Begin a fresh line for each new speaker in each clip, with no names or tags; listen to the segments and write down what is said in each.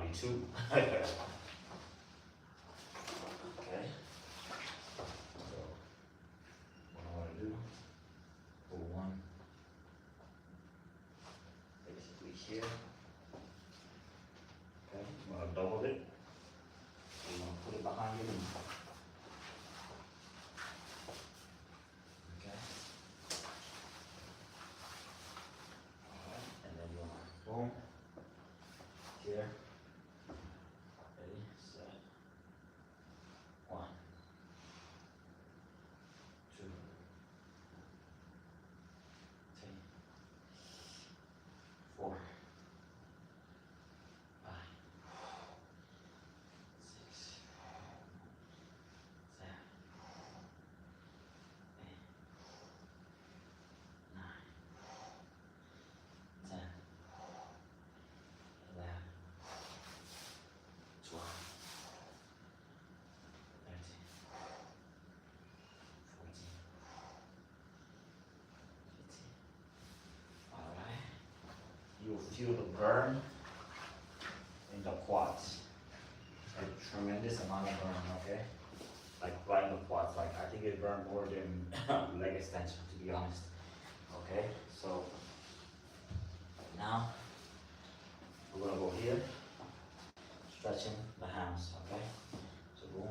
be 2. Okay. So what I want to do, pull 1 basically here. Okay, you want to double it. So you want to put it behind your knee. Okay. Alright, and then you want to boom here. Ready, set. 1, 2, 3, 4, 5, 6, 7, 8, 9, 10, 11, 12, 13, 14, 15. Alright. You'll feel the burn in the quads. A tremendous amount of burn, okay? Like right in the quads. Like I think it burned more than leg extension, to be honest. Okay, so now we're gonna go here, stretching the hams, okay? So boom.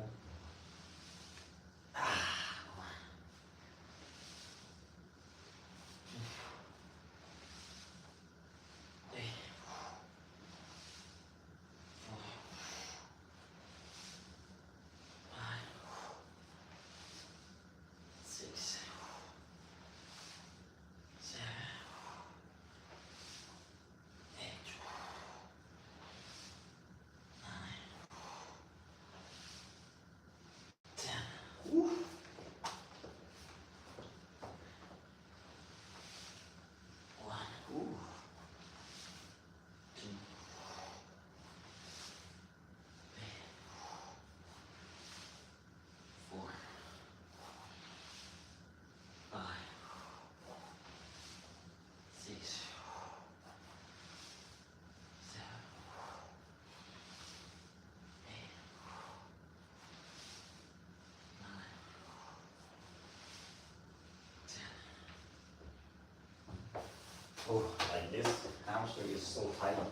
Oh, like this hamstring is so tight. And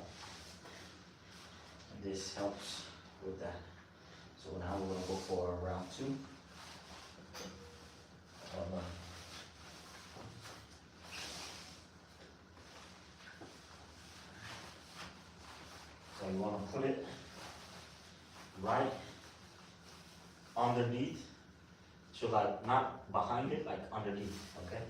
this helps with that. So now we're gonna go for round 2. So you wanna put it right underneath. So like not behind it, like underneath, okay?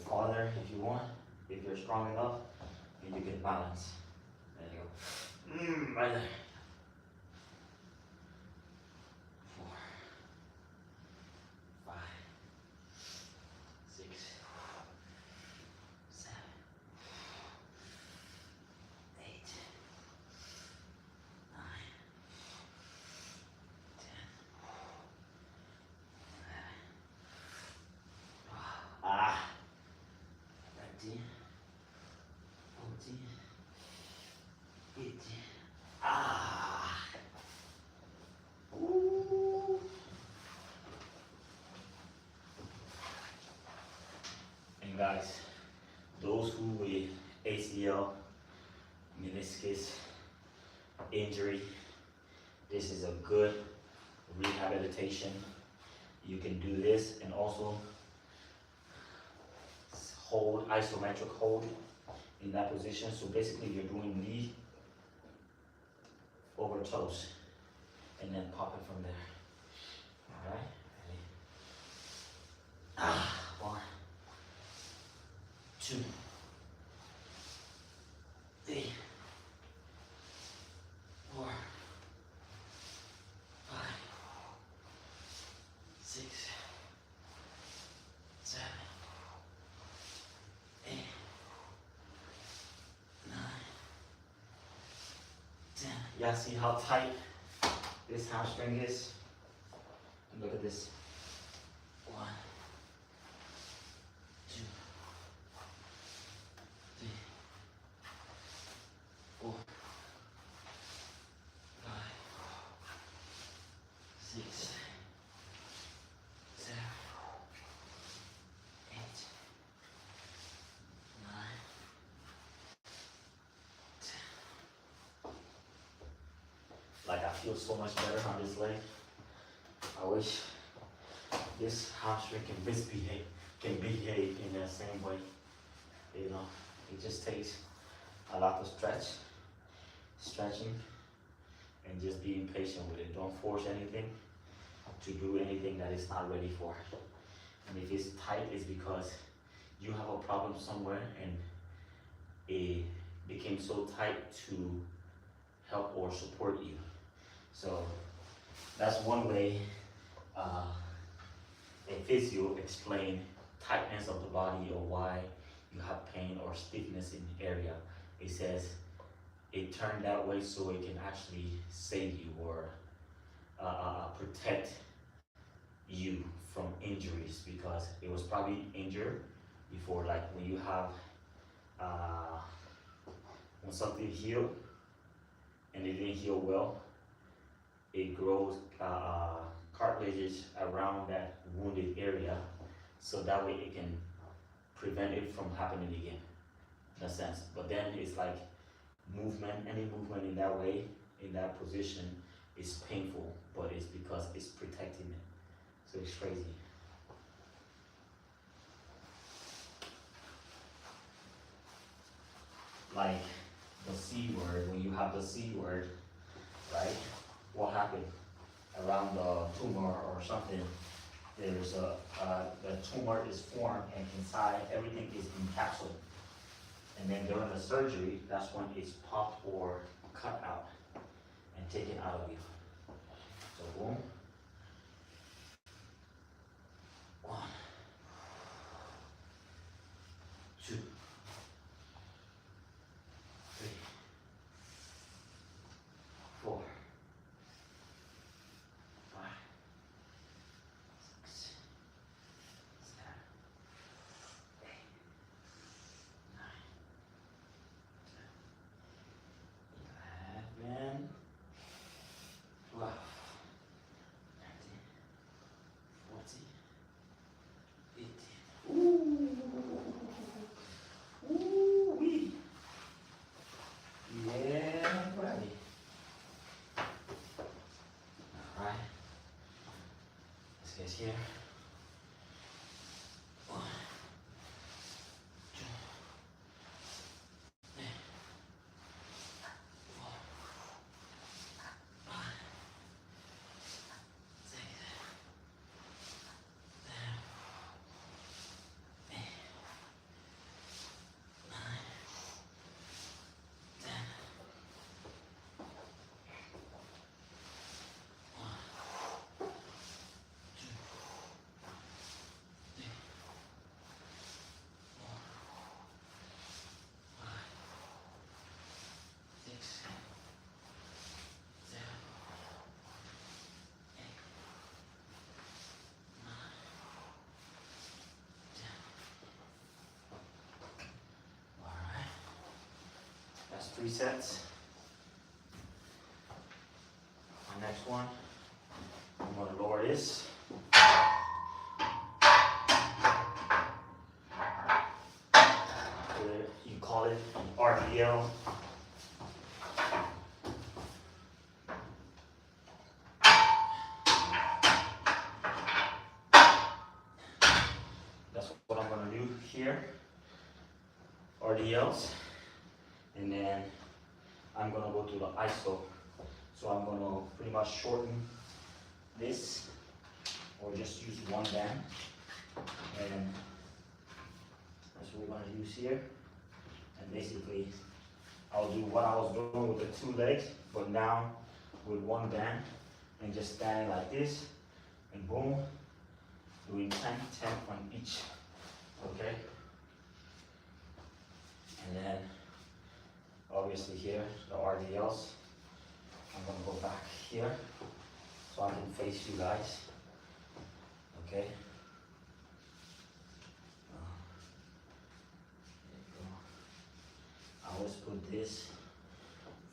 Farther if you want, if you're strong enough, and you can balance. There you go. Right there. 4, 5, 6, 7, 8, 9, 10, 11, 13, 14, 15. Ooh. And guys, those who with ACL, meniscus injury, this is a good rehabilitation. You can do this and also hold, isometric hold in that position. So basically you're doing knee over toes and then pop it from there. All right, ready? 1, 2, 3, 4, 5, 6, 7, 8, 9, 10. Y'all see how tight this hamstring is? And look at this. 1, 2, 3, 4, 5, 6, 7, 8, 9, 10. Like I feel so much better on this leg. I wish this hamstring can behave in that same way. You know, it just takes a lot of stretching, and just being patient with it. Don't force anything to do anything that it's not ready for. And if it's tight, it's because you have a problem somewhere and it became so tight to help or support you. So that's one way a physio explain tightness of the body or why you have pain or stiffness in the area. It says it turned that way so it can actually save you or protect you from injuries, because it was probably injured before, like when you have when something healed and it didn't heal well, it grows cartilages around that wounded area, so that way it can prevent it from happening again, in a sense. But then it's like movement, any movement in that way, in that position, is painful, but it's because it's protecting it. So it's crazy. Like the C word, when you have the C word, right? What happened around the tumor or something? There's the tumor is formed, and inside everything is encapsulated. And then during the surgery, that's when it's popped or cut out and taken out of you. So boom. 1, 2, 3, 4, 5, 6, 7, 8, 9, 10, 11, 12, 13, 14, 15. Ooh. Ooh-wee. Yeah, buddy. All right. Let's get here. 1, 2, 3, 4, 5, 6, 7, 8, 9, 10. 1, 2, 3, 4, 5, 6, 7, 8, 9, 10. All right. That's 3 sets. My next one, I'm going to lower this. You call it RDL. That's what I'm going to do here. RDLs. And then I'm going to go to the ISO. So I'm going to pretty much shorten this, or just use one band. And that's what we're going to use here. And basically, I'll do what I was doing with the 2 legs, but now with one band, and just standing like this, and boom, doing 10 on each, okay? And then, obviously here, the RDLs, I'm gonna go back here, so I can face you guys. okay? There you go. I always put this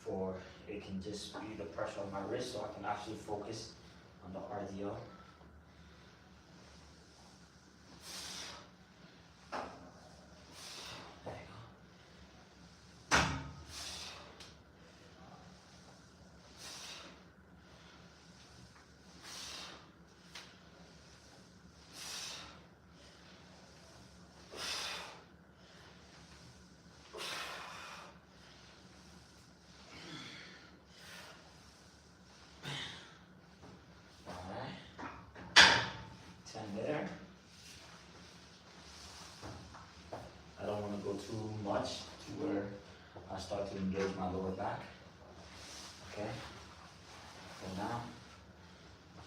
for, it can just be the pressure on my wrist so I can actually focus on the RDL. There you go. Alright, 10 there. I don't want to go too much to where I start to engage my lower back. Okay? So now,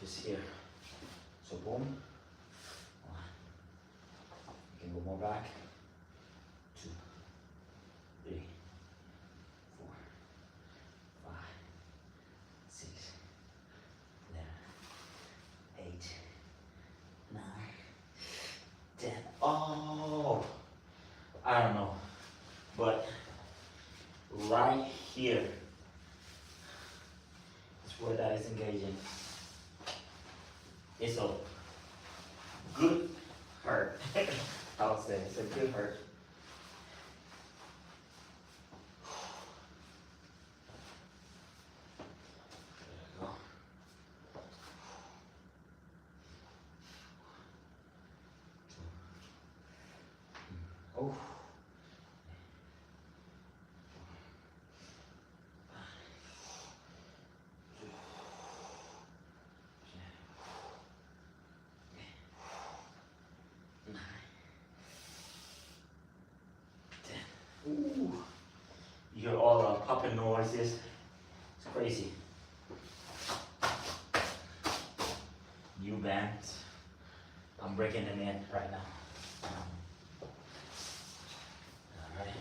just here. So boom. 1. You can go more back. 2, 3, 4, 5, 6, 7, 8, 9, 10. Oh, I don't know, but right here is where that is engaging. It's a good hurt. I would say it's a good hurt. There you go. Oh. Ooh. You hear all the popping noises. It's crazy. New bands. I'm breaking them in right now. Alright.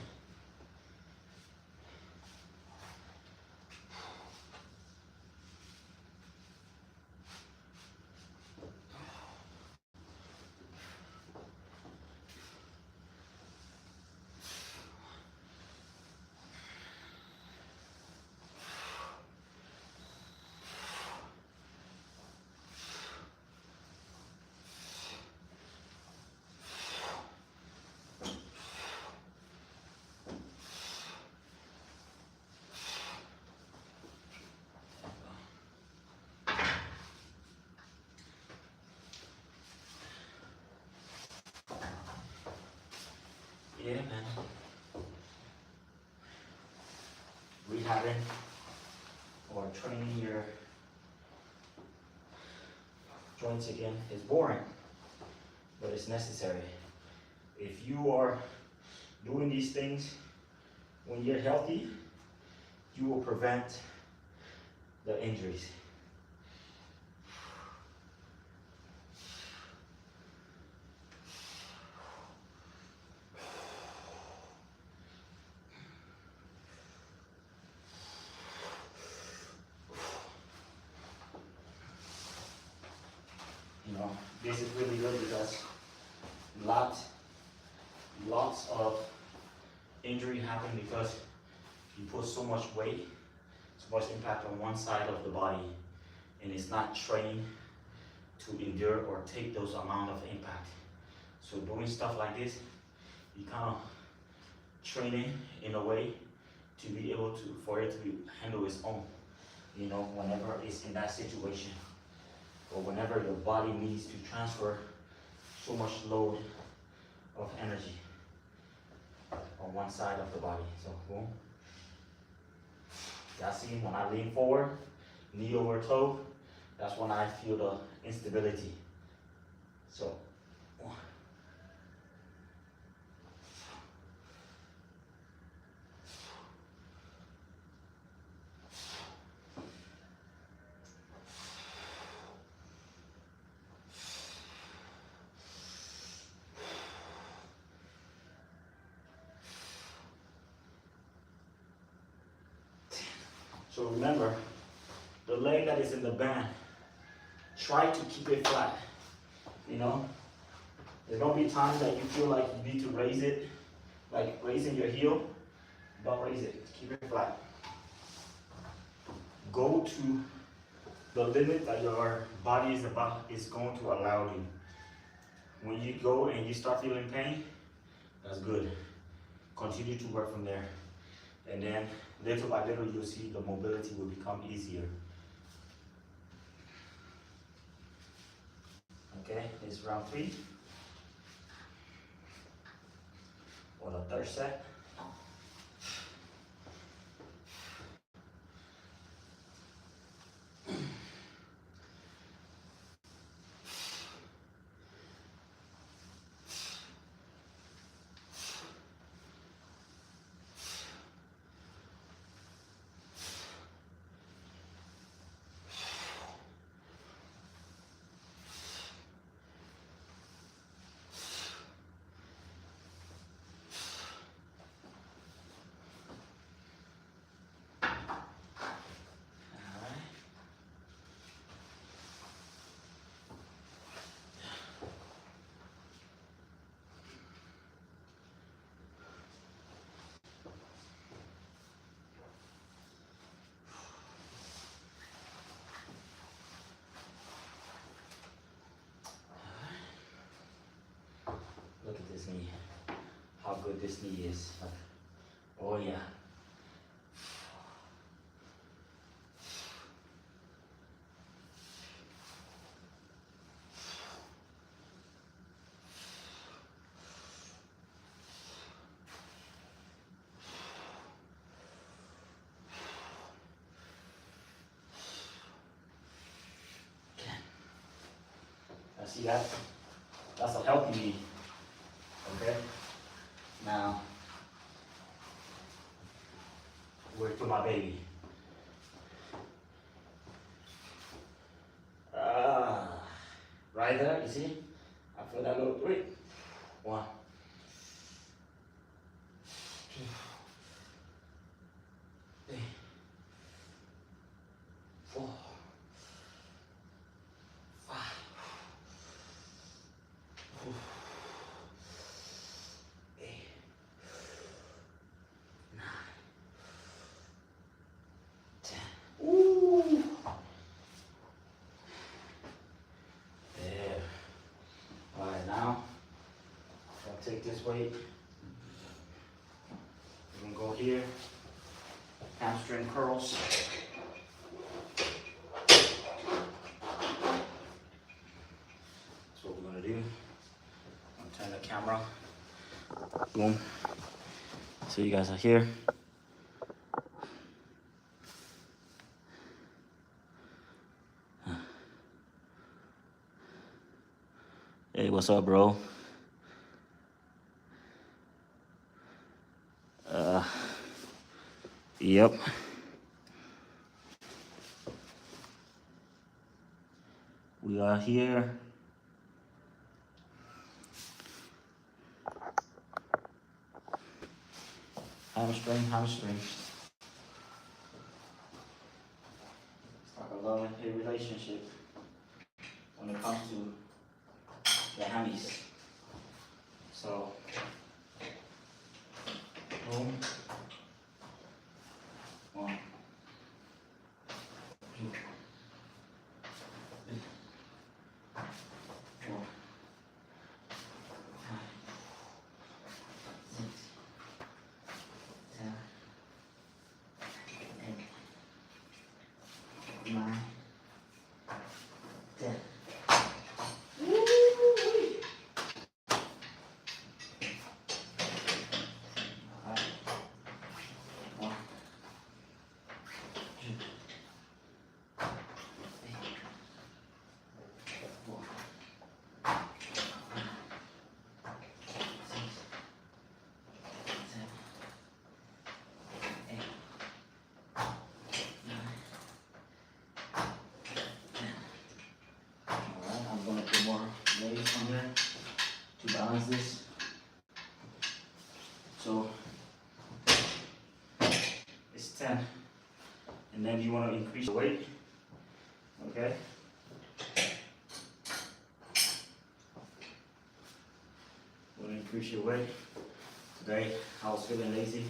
Yeah, man. Rehabbing or training your joints again is boring, but it's necessary. If you are doing these things when you're healthy, you will prevent the injuries. You know, this is really good because lots of injury happen because you put so much weight, so much impact on one side of the body, and it's not trained to endure or take those amount of impact. So doing stuff like this, you kind of train it in a way to be able to, for it to handle its own, you know, whenever it's in that situation, or whenever your body needs to transfer so much load of energy on one side of the body. So boom. Y'all see when I lean forward, knee over toe, that's when I feel the instability. So So remember, the leg that is in the band, try to keep it flat. You know, there's gonna be times that you feel like you need to raise it, like raising your heel. Don't raise it. Keep it flat. Go to the limit that your body is going to allow you. When you go and you start feeling pain, that's good. Continue to work from there. And then little by little you'll see the mobility will become easier. Okay, this is round 3. Or the third set. Look at this knee. How good this knee is. Oh yeah. I see that? That's a healthy knee. Okay? Now, work to my baby. Right there, you see? I feel that little 3. 1, 2, 3, 4, 5, 8, 9, 10. Ooh. There. All right, now I'll take this weight. We're gonna go here. Hamstring curls. That's what we're gonna do. I'm gonna turn the camera. Boom. So you guys are here. Hey, what's up, bro? Yep. We are here. Hamstring, hamstring. It's like a love and hate relationship when it comes to the hammies. So, boom. 1, 2, 3, 4, 5, 6, 7, 8, 9, 10. More weights on there to balance this. So it's 10. And then you want to increase the weight. Okay? increase your weight. Today, I was feeling lazy.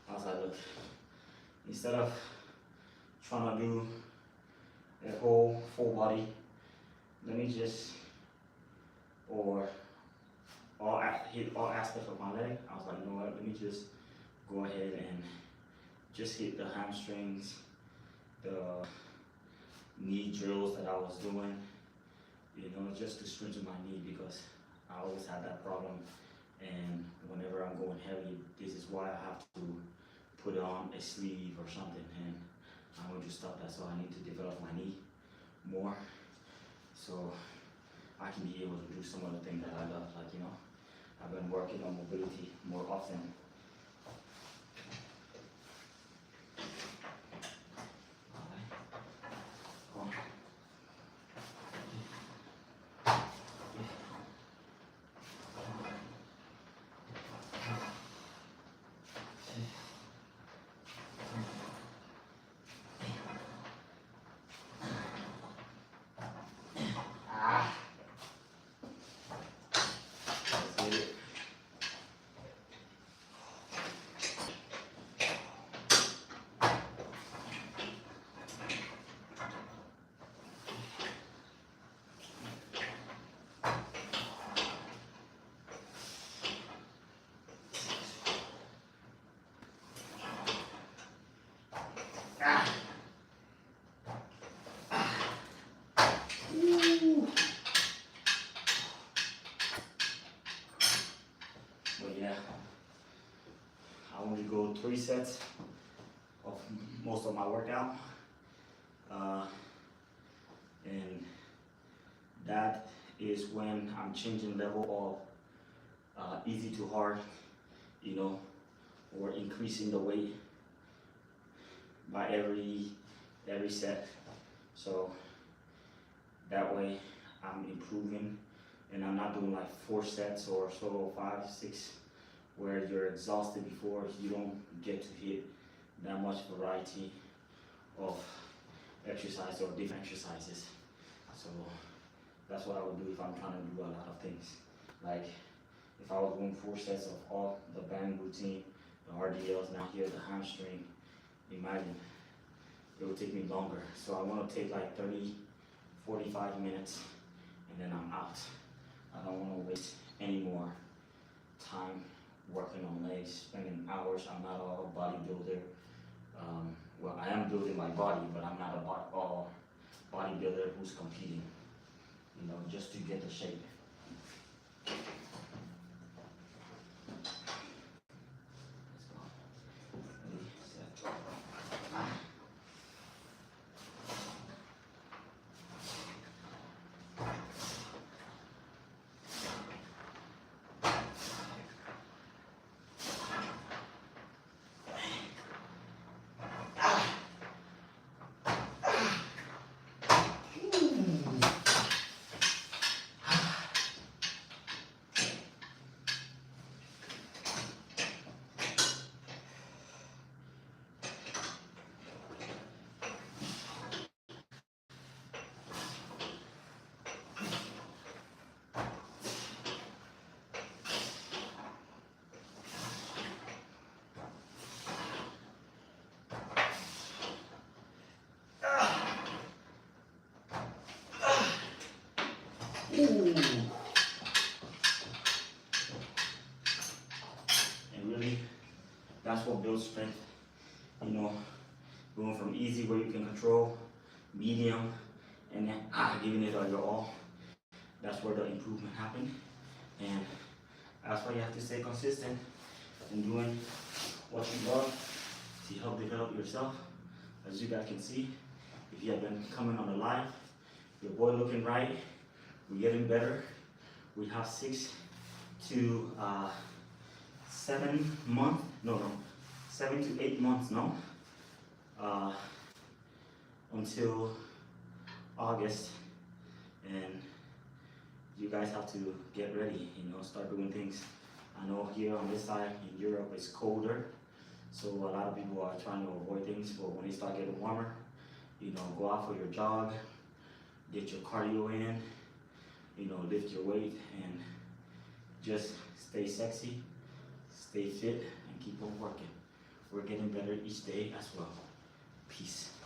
I was like, look, instead of trying to do a whole full body, let me just, hit all aspects of my leg. I was like, you know what, let me just go ahead and just hit the hamstrings, the knee drills that I was doing, just to strengthen my knee, because I always had that problem. And whenever I'm going heavy, this is why I have to put on a sleeve or something, and I'm going to stop that. So I need to develop my knee more, so I can be able to do some of the things that I love. Like, I've been working on mobility more often. But yeah, I only go 3 sets of most of my workout, and that is when I'm changing level of easy to hard, or increasing the weight by every set. So that way I'm improving, and I'm not doing like 4 sets or so, 5, 6, where you're exhausted before you don't get to hit that much variety of exercise or different exercises. So that's what I would do if I'm trying to do a lot of things. Like if I was doing 4 sets of all the band routine, the RDLs, now here the hamstring, imagine it would take me longer. So I want to take like 30, 45 minutes, and then I'm out. I don't want to waste any more time working on legs, spending hours. I'm not a bodybuilder. Well, I am building my body, but I'm not a bodybuilder who's competing, just to get the shape. And really, that's what builds strength. Going from easy where you can control, medium, and then giving it all your all. That's where the improvement happens. And that's why you have to stay consistent in doing what you love to help develop yourself. As you guys can see, if you have been coming on the live, your boy looking right, we're getting better. We have 6 to 7 months, 7 to 8 months, until August, and you guys have to get ready, start doing things. I know here on this side in Europe it's colder, so a lot of people are trying to avoid things, but when it start getting warmer, go out for your jog, get your cardio in, lift your weight, and Just stay sexy, stay fit, and keep on working. We're getting better each day as well. Peace.